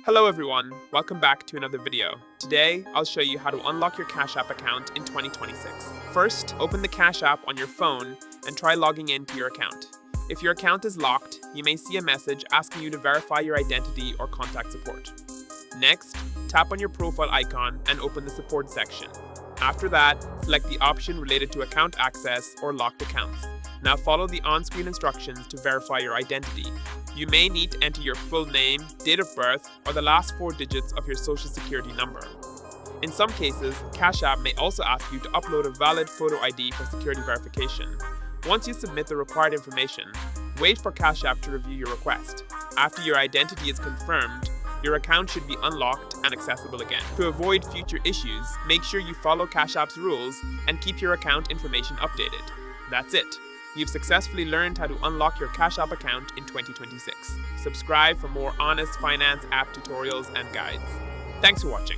Hello everyone, welcome back to another video. Today, I'll show you how to unlock your Cash App account in 2026. First, open the Cash App on your phone and try logging into your account. If your account is locked, you may see a message asking you to verify your identity or contact support. Next, tap on your profile icon and open the support section. After that, select the option related to account access or locked accounts. Now follow the on-screen instructions to verify your identity. You may need to enter your full name, date of birth, or the last 4 digits of your social security number. In some cases, Cash App may also ask you to upload a valid photo ID for security verification. Once you submit the required information, wait for Cash App to review your request. After your identity is confirmed, your account should be unlocked and accessible again. To avoid future issues, make sure you follow Cash App's rules and keep your account information updated. That's it. You've successfully learned how to unlock your Cash App account in 2026. Subscribe for more honest finance app tutorials and guides. Thanks for watching.